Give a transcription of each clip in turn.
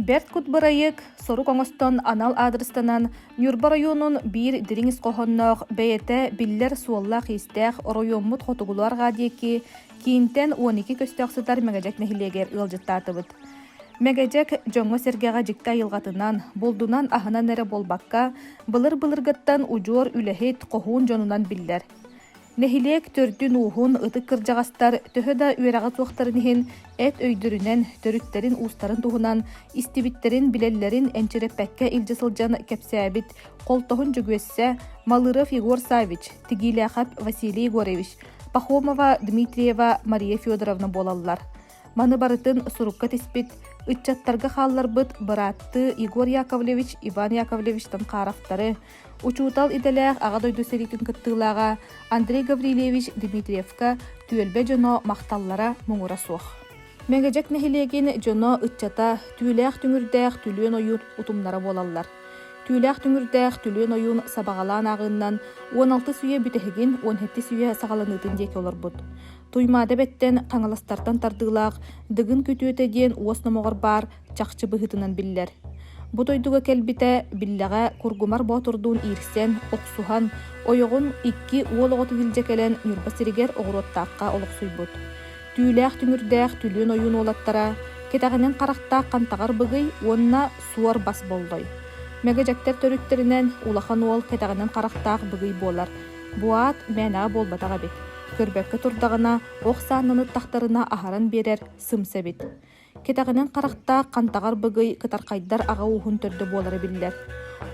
Берт Кутбарайык, Сору Коңостон анал адрестанан Нюрба районун бир дириңис кохоннох бәйете биллер суолла кистех районмут хотугулар гадеки кейинтен 12 көстөксытар мегажек нехилегер ылжыттатыбыт. Мегажек жоңго сергега жикта йылгатынан, болдунан ахынан эре болбакка, былыр-былыргаттан ужуор үлехет кохуун жонунан биллер. Нехилек төрдүн уухун ытык кыржагастар төһөда үерага туохтарынын эт өйдүрүнен төрүттерин устарын туһунан истибиттерин билеллерин энчереппекке илжесылжан кепсээбит колтоһун жүгүөссе Малыров Егор Савич, Тигиляхап Василий Егорович, Пахомова Дмитриева Мария Федоровна болаллар. Маны барытын сурукка теспит, ытчаттарга хаалларбыт баратты Егор Яковлевич, Иван Яковлевичтан каарафтары, учуутал иделээх ага дойду серитин кыттыылаага Андрей Гаврилевич Дмитриевка түөлбе жоно макталлара муңура суох. Мегажек нехилегин жоно ытчата түүлээх түңүрдээх түлүөн оюн утумнара болаллар. Түүлээх түңүрдээх түлүөн оюн сабагалаан агыыннан 16 сүйе бүтэхигин 17 сүйе сагаланыытын диэки олорбут. Туймаада беттен каңаластартан тардыылаах дыгын күтүөтэ диэн уос номогор бар чахчы быһытынан биллер. Бу тойдуга келбите биллеге кургумар ботурдуун ирсен, оксухан, ойогун 2 уологоту билжекелен Нюрба сиригер оғыроттааққа олықсуйбут. Түүлээх түңүрдээх түлүөн ойуун олаттара, кетагынан карактаақ кантагар быгый онна суар бас болдой. Мегажектер төрүттеринен улахан уол кетагынан карактаақ быгый болар. Буаат мәнаа болбатаға бит. Көрбәкке турдағына оқсаананы тақтарына ахаран берер сымса бит. Кетагынан каракта кантагар быгый кытаркайдар ага уухун төрдө болары биллер.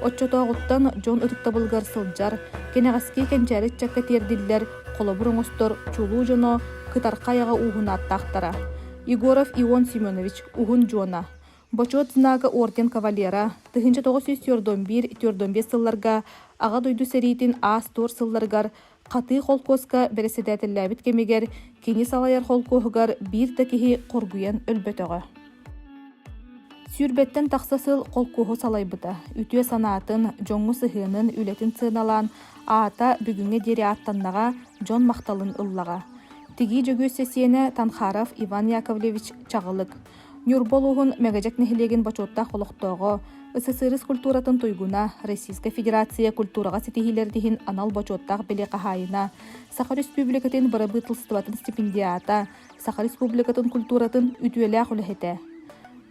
Отчотоогуттан жон ытыкта былгар сылжар, кенегаски кенчәрит чакка тердиллер, колобур оңостор чулуу жоно кытаркай ага уухун аттактара. Егоров Ион Семенович уухун жона. Бочот знага орден кавалера, 1941-45 сылларга ага дойду серитин аас-тор сылларгар каты холкоска береседетелләбит кемегер, кини салайар холкоһугар бир да киһи коргуян өлбөтөгө. Сүрбеттен тахсасыл холкоһу салайбыта, үтүө санаатын, жоңгу сыһыынын үлетин сыыналаан, аата бүгүнгө дери аттаннага жон макталын ыллага. Тиги жөгүө сесиене Танхаров Иван Яковлевич чагылык. Нюрболугун мегажек нехилеген бачоттах олохтоого, СССР культуратын туйгуна, Российская Федерация культурага сетихилердихин анал бачоттах беле кахайына, Саха Республикатын барабытылстыбатын стипендиата, Саха Республикатын культуратын үтүөлээх үлэхете.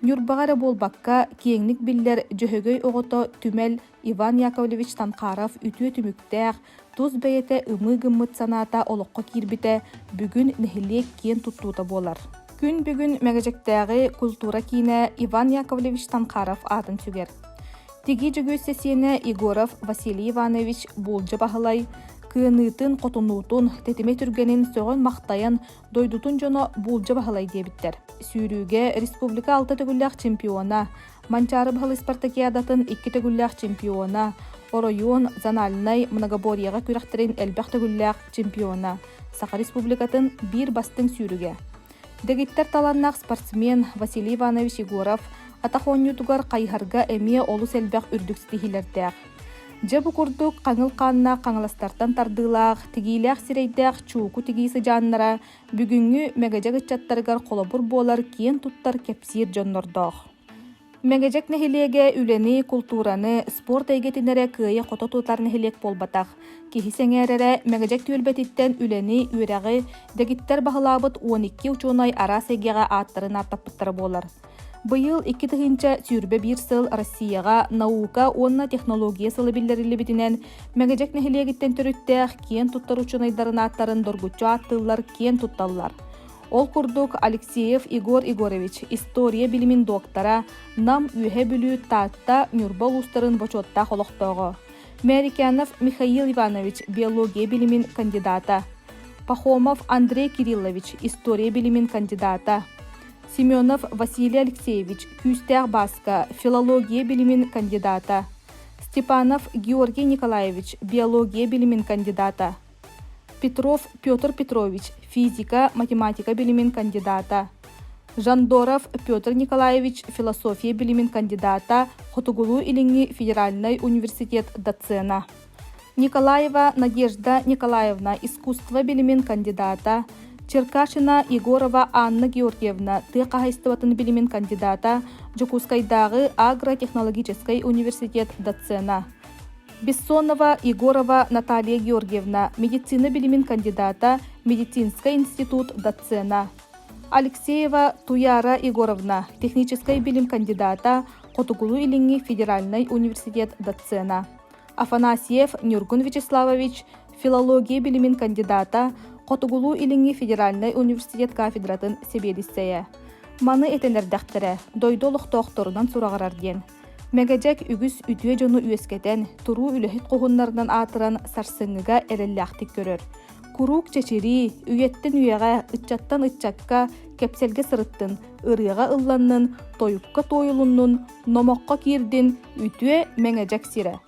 Нюрбагара болбакка киеңник биллер жөһөгөй оҕото түмел Иван Яковлевич Танхаров үтүө түмүктээх, туз бэйэте ымы гыммыт санаата олоққа кирбите бүгүн нехилек киен туттуута болар. Күн бүгүн мегажектәгы культура кийне Иван Яковлевич Танхаров атын сүгер. Тиги жөгөс сесиене Егоров Василий Иванович булжа бахылай, кыыныытын котунуутун тетиме түргенин сөгөн мактайын дойдутун жоно булжа бахылай дебиттер. Сүүрүүге республика 6 төгүллээх чемпиона, Манчары бахылы спартакиадатын 2 төгүллээх чемпиона, Оройон Занальнай многоборьяга күрәхтерин элбэх төгүллээх чемпиона, Саха Республикатын бир бастың сүүрүүге. Дегиттер таланнақ спортсмен Василий Иванович Егоров атахоннютугар кайхарга эмие олус элбэх үрдүкстихилердäэх. Жабы курдук каңыл канна каңыластартан тардыылаах, тигилээх сирейдäэх чууку тигиisi жаннара бүгүнгү мегажек ыччаттарыгар колобур буолар киен туттар кепсиир дьоннордоох. Мегажек нехилеге үлени культураны спорт эйгетинере кыйы кото туутар нехилек болбатах. Кихи сеңерere мегажек түөлбетиттен үлени үрәгы дегиттер бахылабыт 12 учуунай арас эйгега ааттарын аттаппыттары болар. Быйыл 2 тыгынча сүрбе бир сыл Россияга наука онна технология сылы биллерили битинен мегажек нехилегиттен төрүттээх киен туттар учунайдарын аттарын доргучу аттылар киен тутталлар. Ол курдук Алексеев Игорь Егорович, история билимин доктора, нам үйе бүлүү таатта Нюрба улустарын бочоттах олохтоого. Мерикянов Михаил Иванович, биология билимин кандидата. Пахомов Андрей Кириллович, история билимин кандидата. Семенов Василий Алексеевич, күстәх баска, филология билимин кандидата. Степанов Георгий Николаевич, биология билимин кандидата. Петров Петр Петрович, физика, математика билимин кандидата. Жандоров Петр Николаевич, философия билимин кандидата, Хотугулу Илинги федеральный университет доцена. Николаева Надежда Николаевна, искусство билимин кандидата. Черкашина Егорова Анна Георгиевна тыақаһайстыбатын билимин кандидата, Жокускайдагы агротехнологический университет доцена. Бессонова Егорова Наталья Георгиевна медицина билимин кандидата, медицинский институт доцена. Алексеева Туяра Егоровна технический билим кандидата, Котугулу илинги федеральный университет доцена. Афанасьев Нюргун Вячеславович филология билимин кандидата, Котугулу илинги федеральный университет кафедратын себелисея. Маны этенердәхтере, дойдолық тоқторунан сурағарар ден. Мегажек үгіс үтуе жону үескетен, туру үліхит қоғынларынан атыран сарсыңыға әрелләқтік көрір. Курук чечери, үйеттен үйеға, ытчаттан ытчакка, кепселге сырыттын, ырыға ылланнын, тойукка тойылуннун, номоққа кирдин, үтуе мегажек сире.